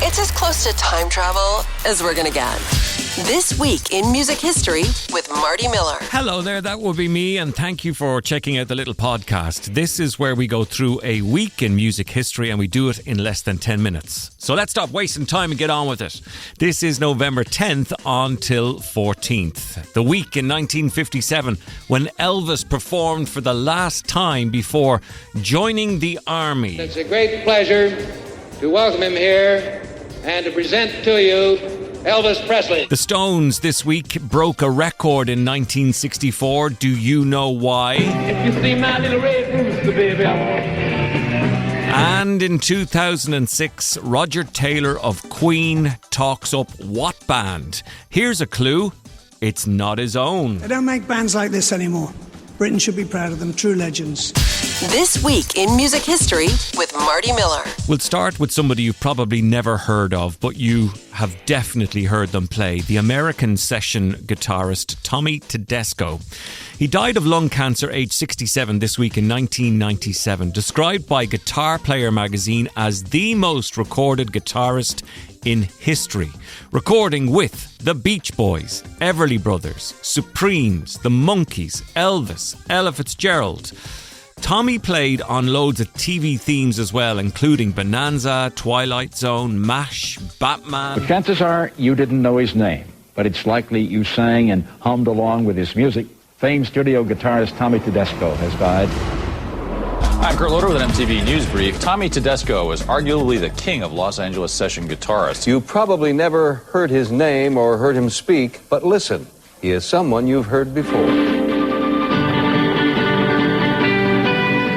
It's as close to time travel as we're gonna get. This Week in Music History with Marty Miller. Hello there, that will be me, and thank you for checking out the little podcast. This is where we go through a week in music history and we do it in less than 10 minutes. So let's stop wasting time and get on with it. This is November 10th until 14th. The week in 1957 when Elvis performed for the last time before joining the army. It's a great pleasure to welcome him here and to present to you Elvis Presley. The Stones this week broke a record in 1964. Do you know why? If you see my little red rooster, baby, And in 2006, Roger Taylor of Queen talks up what band? Here's a clue. It's not his own. They don't make bands like this anymore. Britain should be proud of them. True legends. This Week in Music History with Marty Miller. We'll start with somebody you've probably never heard of, but you have definitely heard them play. The American session guitarist Tommy Tedesco. He died of lung cancer aged 67 this week in 1997, described by Guitar Player magazine as the most recorded guitarist in history, recording with the Beach Boys, Everly Brothers, Supremes, the Monkees, Elvis, Ella Fitzgerald. Tommy played on loads of TV themes as well, including Bonanza, Twilight Zone, MASH, Batman. But chances are you didn't know his name, but it's likely you sang and hummed along with his music. Famed studio guitarist Tommy Tedesco has died. I'm Kurt Loder with an MTV News Brief. Tommy Tedesco is arguably the king of Los Angeles session guitarists. You probably never heard his name or heard him speak, but listen, he is someone you've heard before.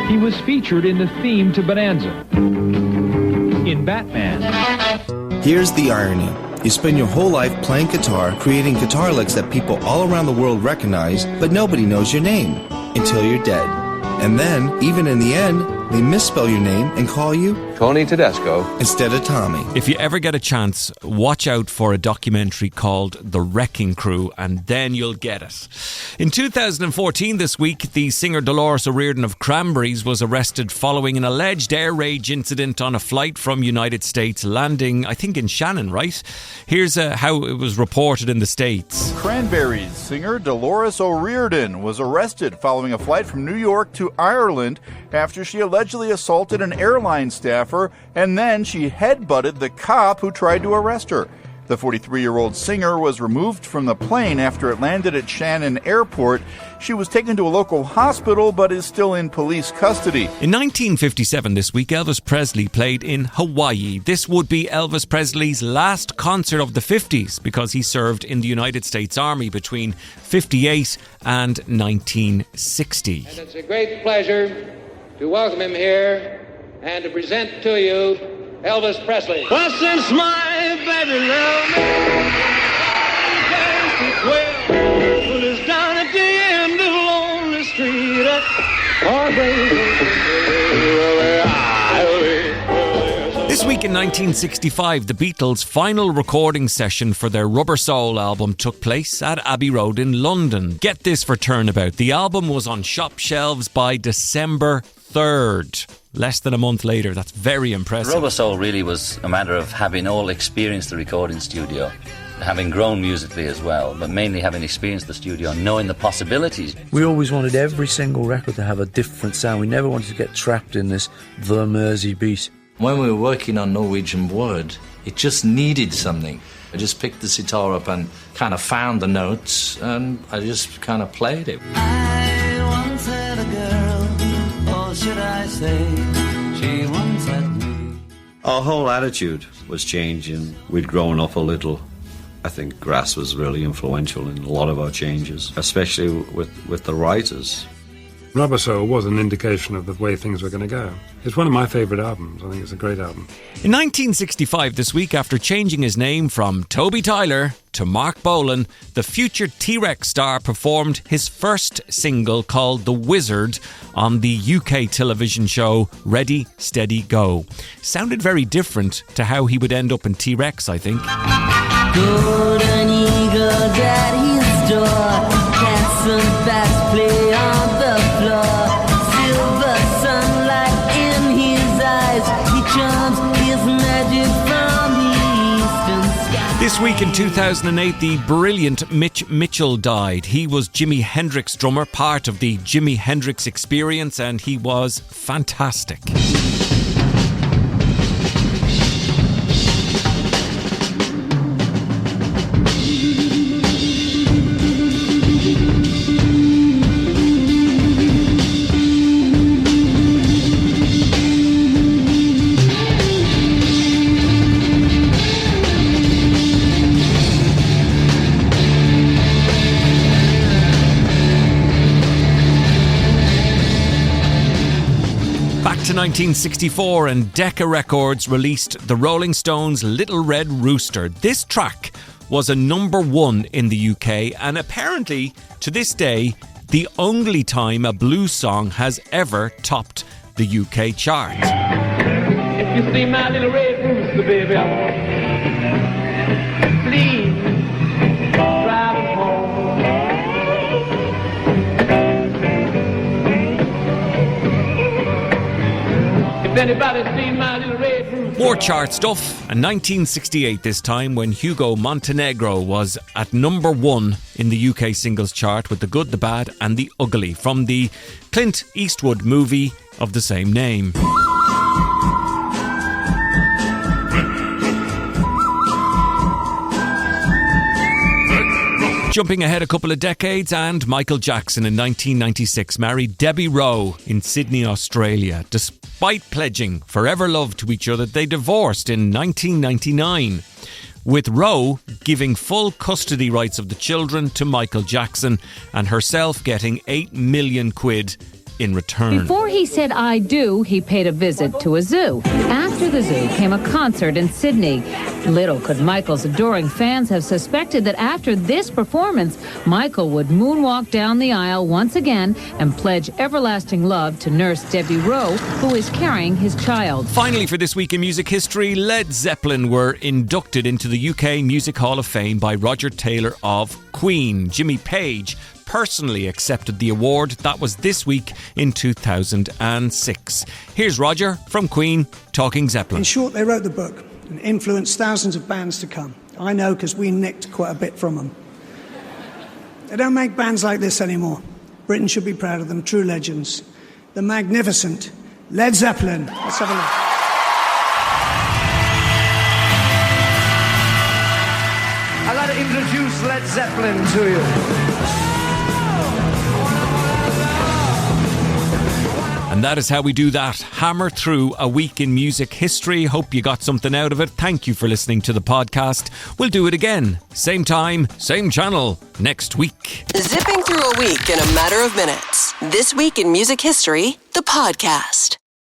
He was featured in the theme to Bonanza, in Batman. Here's the irony. You spend your whole life playing guitar, creating guitar licks that people all around the world recognize, but nobody knows your name until you're dead. And then, even in the end, they misspell your name and call you Tony Tedesco instead of Tommy. If you ever get a chance, watch out for a documentary called The Wrecking Crew, and then you'll get it. In 2014 this week, the singer Dolores O'Riordan of Cranberries was arrested following an alleged air rage incident on a flight from United States, landing, I think, in Shannon, right? Here's how it was reported in the States. Cranberries singer Dolores O'Riordan was arrested following a flight from New York to Ireland after she allegedly assaulted an airline staffer, and then she headbutted the cop who tried to arrest her. The 43-year-old singer was removed from the plane after it landed at Shannon Airport. She was taken to a local hospital but is still in police custody. In 1957 this week, Elvis Presley played in Hawaii. This would be Elvis Presley's last concert of the 50s because he served in the United States Army between 58 and 1960. and it's a great pleasure to welcome him here and to present to you Elvis Presley. Well, since my baby loved me, well, it's down at the end of Lonely Street. This week in 1965, the Beatles' final recording session for their Rubber Soul album took place at Abbey Road in London. Get this for Turnabout. The album was on shop shelves by December 3rd. Less than a month later. That's very impressive. Rubber Soul really was a matter of having all experienced the recording studio, having grown musically as well, but mainly having experienced the studio and knowing the possibilities. We always wanted every single record to have a different sound. We never wanted to get trapped in this The Mersey beat. When we were working on Norwegian Wood, it just needed something. I just picked the sitar up and kind of found the notes, and I just kind of played it. I once had a girl, or should I say, she once had me. Our whole attitude was changing. We'd grown up a little. I think Grass was really influential in a lot of our changes, especially with the writers. Rubber Soul was an indication of the way things were going to go. It's one of my favourite albums. I think it's a great album. In 1965 this week, after changing his name from Toby Tyler to Mark Bolan, the future T-Rex star performed his first single called The Wizard on the UK television show Ready, Steady, Go. Sounded very different to how he would end up in T-Rex, I think. Golden eagles at his door, cats and bats play on the floor, silver sunlight in his eyes, he charms his magic from the This week in 2008, the brilliant Mitch Mitchell died. He was Jimi Hendrix drummer, part of the Jimi Hendrix Experience, and he was fantastic. To 1964, and Decca Records released the Rolling Stones' Little Red Rooster. This track was a number one in the UK, and apparently, to this day, the only time a blues song has ever topped the UK chart. If you see my little red rooster, baby, please drive it home. More chart stuff, and 1968 this time, when Hugo Montenegro was at number one in the UK singles chart with The Good, the Bad and the Ugly from the Clint Eastwood movie of the same name. Jumping ahead a couple of decades, and Michael Jackson in 1996 married Debbie Rowe in Sydney, Australia. Despite pledging forever love to each other, they divorced in 1999, with Rowe giving full custody rights of the children to Michael Jackson and herself getting £8 million in return. Before he said I do, he paid a visit to a zoo. After the zoo came a concert in Sydney. Little could Michael's adoring fans have suspected that after this performance, Michael would moonwalk down the aisle once again and pledge everlasting love to nurse Debbie Rowe, who is carrying his child. Finally, for this week in music history, Led Zeppelin were inducted into the UK Music Hall of Fame by Roger Taylor of Queen. Jimmy Page personally accepted the award. That was this week in 2006. Here's Roger from Queen talking Zeppelin. In short, they wrote the book and influenced thousands of bands to come. I know because we nicked quite a bit from them. They don't make bands like this anymore. Britain should be proud of them, true legends. The magnificent Led Zeppelin. Let's have a look. I'd like to introduce Led Zeppelin to you. And that is how we do that. Hammer through a week in music history. Hope you got something out of it. Thank you for listening to the podcast. We'll do it again. Same time, same channel, next week. Zipping through a week in a matter of minutes. This week in music history, the podcast.